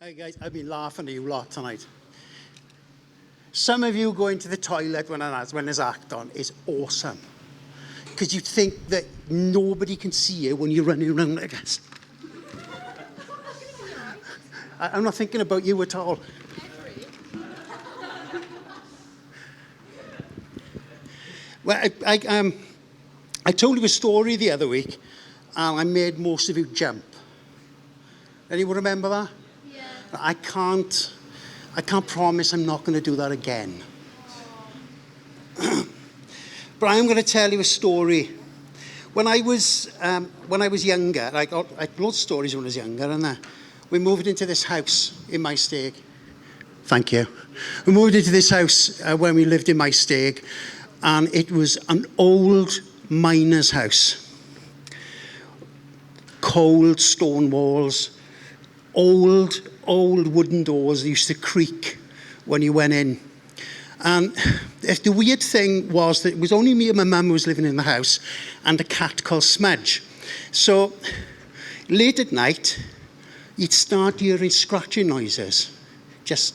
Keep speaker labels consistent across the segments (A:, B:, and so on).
A: Hey guys, I've been laughing at you a lot tonight. Some of you going to the toilet when there's act on is awesome. Because you think that nobody can see you when you're running around like this. I'm not thinking about you at all. Well, I told you a story the other week, and I made most of you jump. Anyone remember that?
B: Yeah.
A: I can't promise I'm not going to do that again. But I am going to tell you a story. When I was younger, I had lots of stories when I was younger, and we moved into this house in Maesteg. Thank you. We moved into this house when we lived in Maesteg, and it was an old miner's house. Cold stone walls, old wooden doors that used to creak when you went in. And the weird thing was that it was only me and my mum who was living in the house, and a cat called Smudge. So late at night, you'd start hearing scratching noises. Just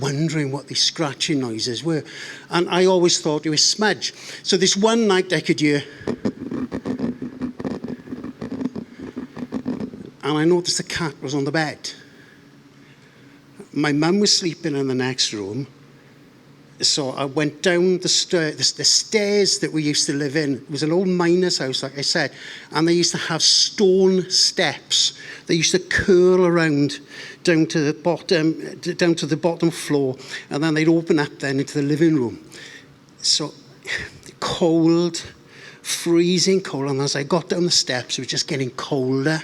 A: wondering what these scratching noises were. And I always thought it was Smudge. So this one night I could hear, and I noticed the cat was on the bed. My mum was sleeping in the next room, so I went down the stairs that we used to live in. It was an old miner's house, like I said, and they used to have stone steps. They used to curl around down to the bottom floor, and then they'd open up then into the living room. So cold, freezing cold, and as I got down the steps, it was just getting colder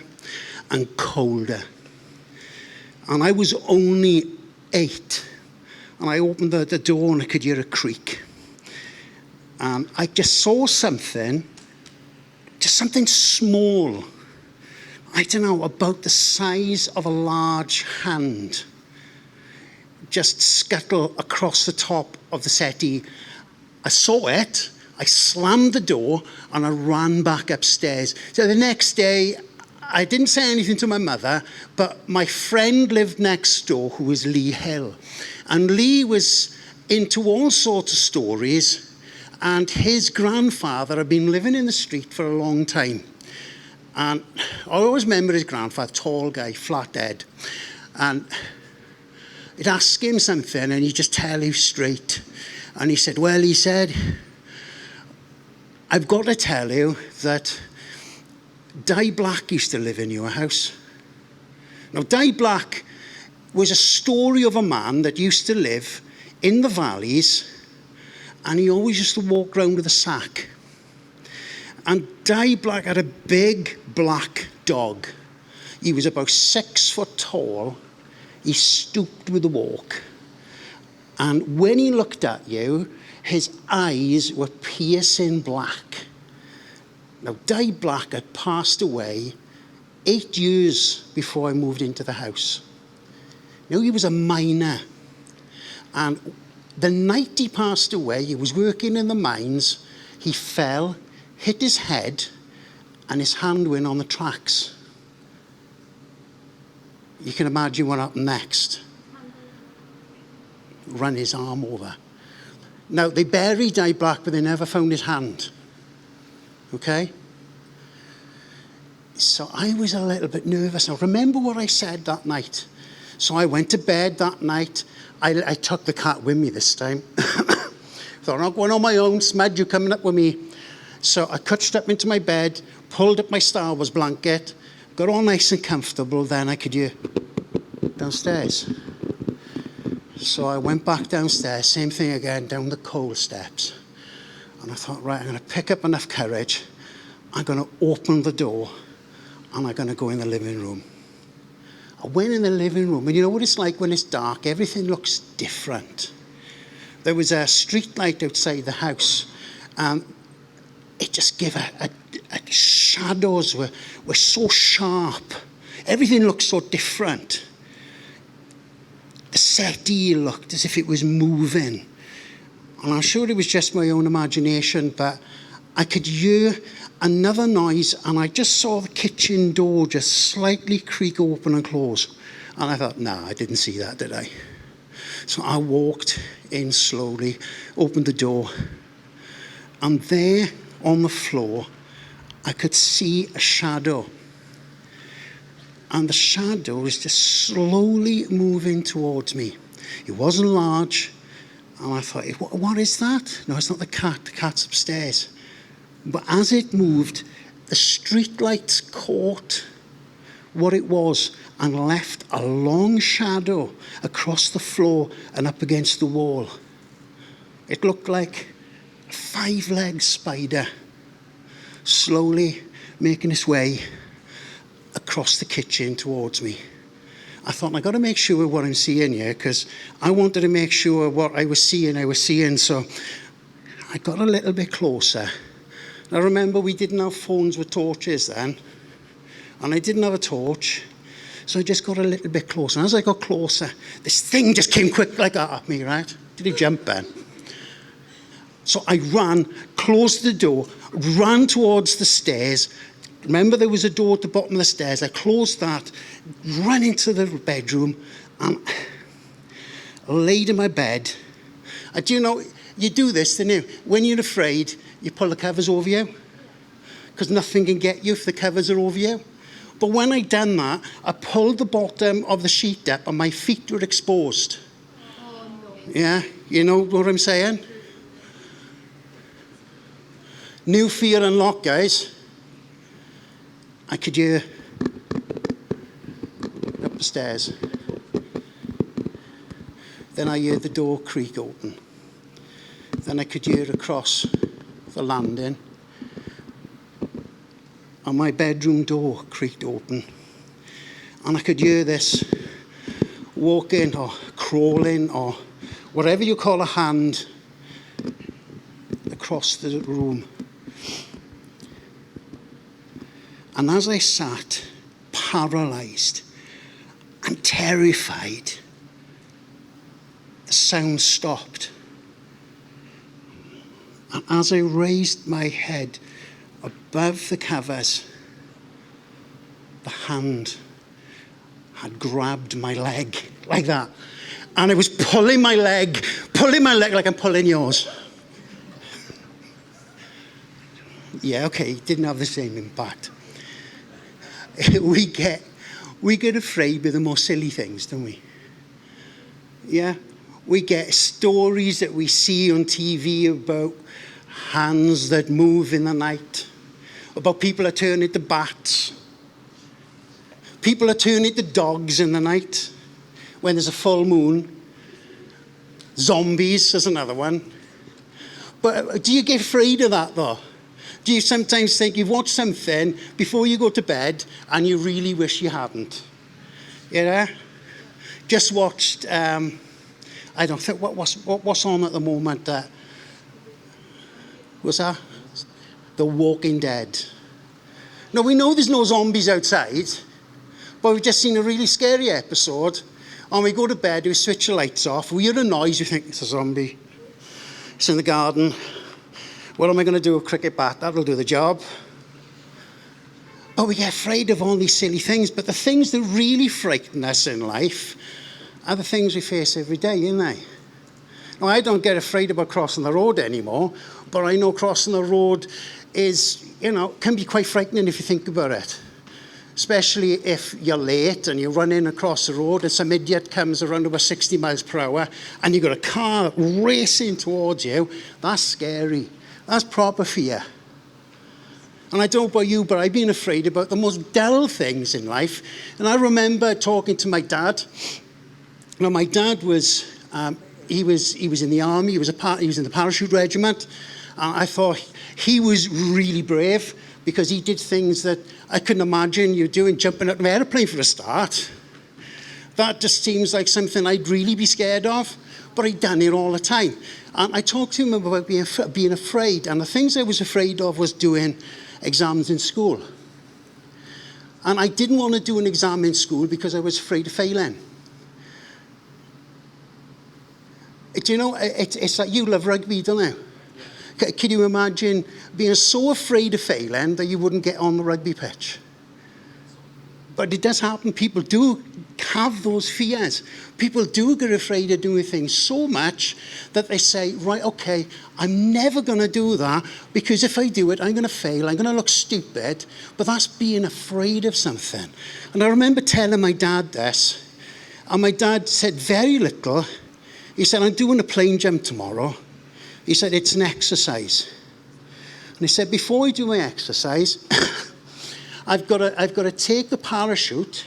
A: and colder. And I was only 8, and I opened the door and I could hear a creak. And I just saw something, just something small, I don't know, about the size of a large hand, just scuttle across the top of the settee. I saw it, I slammed the door, and I ran back upstairs. So the next day, I didn't say anything to my mother, but my friend lived next door, who was Lee Hill. And Lee was into all sorts of stories, and his grandfather had been living in the street for a long time. And I always remember his grandfather, tall guy, flat head. And he'd ask him something, and he'd just tell you straight. And he said, well, he said, I've got to tell you that Di Black used to live in your house. Now, Di Black was a story of a man that used to live in the valleys, and he always used to walk around with a sack. And Di Black had a big black dog. He was about 6 foot tall. He stooped with a walk. And when he looked at you, his eyes were piercing black. Now, Di Black had passed away 8 years before I moved into the house. Now, he was a miner. And the night he passed away, he was working in the mines, he fell, hit his head, and his hand went on the tracks. You can imagine what happened next. Ran his arm over. Now, they buried Di Black, but they never found his hand. Okay? So I was a little bit nervous. Now, remember what I said that night. So I went to bed that night. I took the cat with me this time. Thought, I'm not going on my own. Smudge, you coming up with me. So I crouched up into my bed, pulled up my Star Wars blanket, got all nice and comfortable. Then I could hear downstairs. So I went back downstairs, same thing again, down the coal steps. And I thought, right, I'm going to pick up enough courage. I'm going to open the door, and I'm going to go in the living room. I went in the living room, and you know what it's like when it's dark? Everything looks different. There was a street light outside the house, and it just gave shadows were so sharp. Everything looked so different. The settee looked as if it was moving. And I'm sure it was just my own imagination, but I could hear another noise, and I just saw the kitchen door just slightly creak open and close. And I thought, nah, I didn't see that, did I? So I walked in slowly, opened the door, and there on the floor, I could see a shadow. And the shadow was just slowly moving towards me. It wasn't large, and I thought, what is that? No, it's not the cat. The cat's upstairs. But as it moved, the street lights caught what it was and left a long shadow across the floor and up against the wall. It looked like a 5-legged spider slowly making its way across the kitchen towards me. I thought, I've got to make sure what I'm seeing here, because I wanted to make sure what I was seeing. So I got a little bit closer. Now remember, we didn't have phones with torches then, and I didn't have a torch, so I just got a little bit closer. And as I got closer, this thing just came quick like that at me, right? Did he jump then? So I ran, closed the door, ran towards the stairs. Remember, there was a door at the bottom of the stairs. I closed that, ran into the bedroom, and laid in my bed. Do you know, you do this, don't you? When you're afraid, you pull the covers over you, because nothing can get you if the covers are over you. But when I done that, I pulled the bottom of the sheet up, and my feet were exposed. Oh, no. Yeah, you know what I'm saying? New fear unlocked, guys. I could hear up the stairs. Then I heard the door creak open. Then I could hear across the landing. And my bedroom door creaked open. And I could hear this walking or crawling or whatever you call a hand across the room. And as I sat, paralysed and terrified, the sound stopped. And as I raised my head above the covers, the hand had grabbed my leg like that. And it was pulling my leg like I'm pulling yours. Yeah, okay, it didn't have the same impact. We get afraid with the more silly things, don't we? Yeah? We get stories that we see on TV about hands that move in the night, about people that turn into bats, people that turn into dogs in the night when there's a full moon. Zombies is another one. But do you get afraid of that, though? Do you sometimes think you've watched something before you go to bed and you really wish you hadn't? You know? Just watched, I don't think, what's on at the moment? What's that? The Walking Dead. Now, we know there's no zombies outside, but we've just seen a really scary episode, and we go to bed, we switch the lights off, we hear a noise, we think, it's a zombie. It's in the garden. What am I going to do? A cricket bat? That'll do the job. But we get afraid of all these silly things. But the things that really frighten us in life are the things we face every day, aren't they? Now, I don't get afraid about crossing the road anymore, but I know crossing the road is, can be quite frightening if you think about it. Especially if you're late and you're running across the road and some idiot comes around about 60 miles per hour and you've got a car racing towards you. That's scary. That's proper fear. And I don't know about you, but I've been afraid about the most dull things in life. And I remember talking to my dad. Now, my dad was, he was in the army. He was in the parachute regiment. And I thought he was really brave because he did things that I couldn't imagine you doing, jumping out of an airplane for a start. That just seems like something I'd really be scared of. But I'd done it all the time. And I talked to him about being afraid. And the things I was afraid of was doing exams in school. And I didn't want to do an exam in school because I was afraid of failing. Do you know, it's like you love rugby, don't you? Can you imagine being so afraid of failing that you wouldn't get on the rugby pitch? But it does happen. People do have those fears. People do get afraid of doing things so much that they say, right, okay, I'm never going to do that because if I do it, I'm going to fail. I'm going to look stupid. But that's being afraid of something. And I remember telling my dad this, and my dad said very little. He said, I'm doing a plane jump tomorrow. He said, it's an exercise. And he said, before I do my exercise, I've got to take the parachute,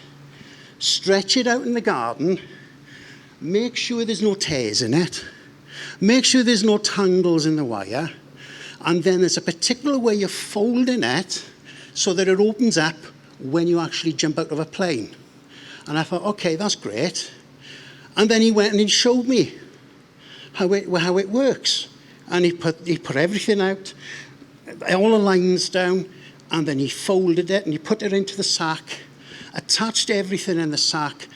A: stretch it out in the garden, make sure there's no tears in it, make sure there's no tangles in the wire, and then there's a particular way of folding it so that it opens up when you actually jump out of a plane. And I thought, okay, that's great. And then he went and he showed me how it works. And he put everything out, all the lines down, and then he folded it and he put it into the sack, attached everything in the sack,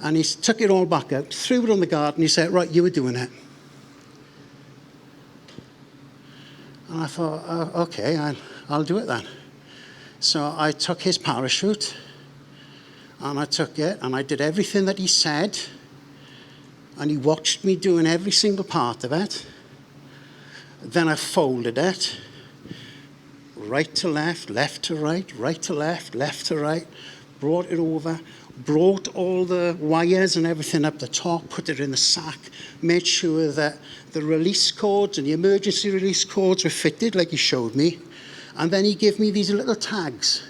A: and he took it all back out, threw it on the garden. He said, right, you were doing it. And I thought, okay, I'll do it then. So I took his parachute, and I took it, and I did everything that he said, and he watched me doing every single part of it. Then I folded it, right to left, left to right, right to left, left to right, brought it over, brought all the wires and everything up the top, put it in the sack, made sure that the release cords and the emergency release cords were fitted like he showed me. And then he gave me these little tags.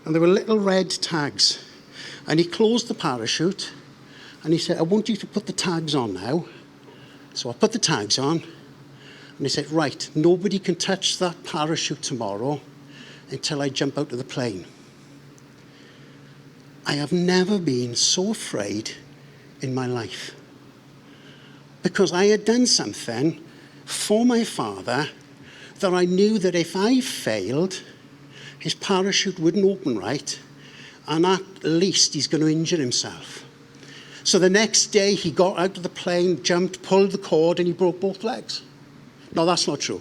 A: And they were little red tags. And he closed the parachute and he said, I want you to put the tags on now. So I put the tags on. And he said, right, nobody can touch that parachute tomorrow until I jump out of the plane. I have never been so afraid in my life. Because I had done something for my father that I knew that if I failed, his parachute wouldn't open right, and at least he's going to injure himself. So the next day he got out of the plane, jumped, pulled the cord, and he broke both legs. No, that's not true.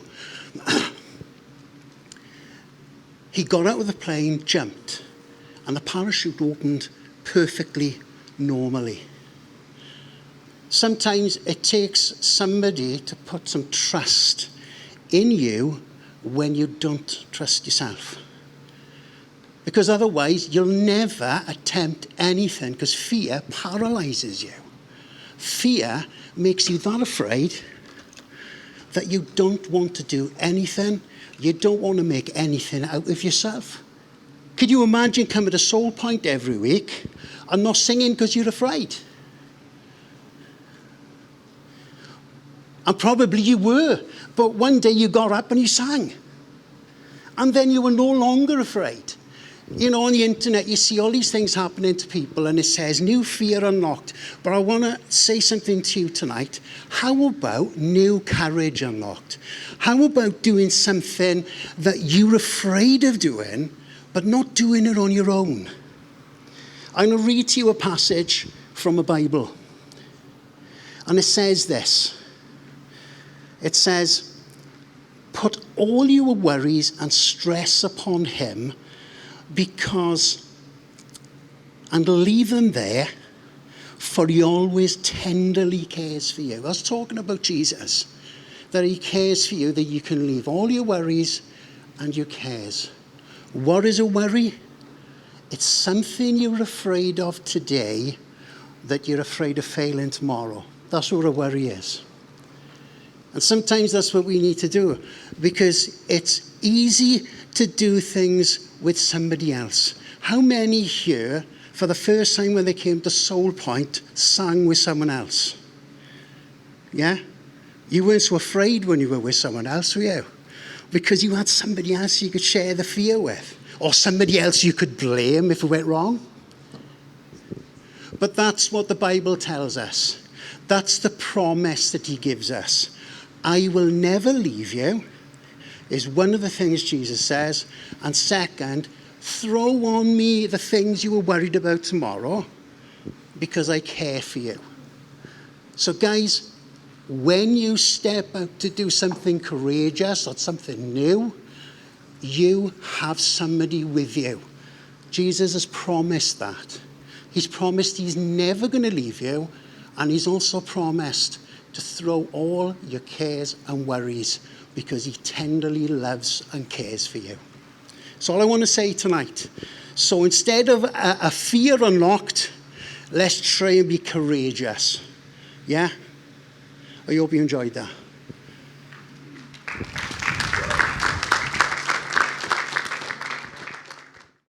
A: He got out of the plane, jumped, and the parachute opened perfectly normally. Sometimes it takes somebody to put some trust in you when you don't trust yourself. Because otherwise, you'll never attempt anything, because fear paralyzes you. Fear makes you that afraid that you don't want to do anything. You don't want to make anything out of yourself. Could you imagine coming to Soul Point every week and not singing because you're afraid? And probably you were, but one day you got up and you sang. And then you were no longer afraid. You know, on the internet, you see all these things happening to people and it says, new fear unlocked. But I want to say something to you tonight. How about new courage unlocked? How about doing something that you're afraid of doing, but not doing it on your own? I'm going to read to you a passage from the Bible. And it says this. It says, put all your worries and stress upon him, and leave them there, for he always tenderly cares for you. I was talking about Jesus, that he cares for you, that you can leave all your worries and your cares. What is a worry? It's something you're afraid of today that you're afraid of failing tomorrow. That's what a worry is. And sometimes that's what we need to do, because it's easy to do things with somebody else. How many here, for the first time when they came to Soul Point, sang with someone else? Yeah? You weren't so afraid when you were with someone else, were you? Because you had somebody else you could share the fear with, or somebody else you could blame if it went wrong. But that's what the Bible tells us. That's the promise that he gives us. I will never leave you, is one of the things Jesus says. And second, throw on me the things you were worried about tomorrow, because I care for you. So guys, when you step out to do something courageous or something new, you have somebody with you. Jesus has promised that. He's promised he's never going to leave you, and he's also promised to throw all your cares and worries because he tenderly loves and cares for you. That's all I want to say tonight. So instead of a fear unlocked, let's try and be courageous. Yeah? I hope you enjoyed that.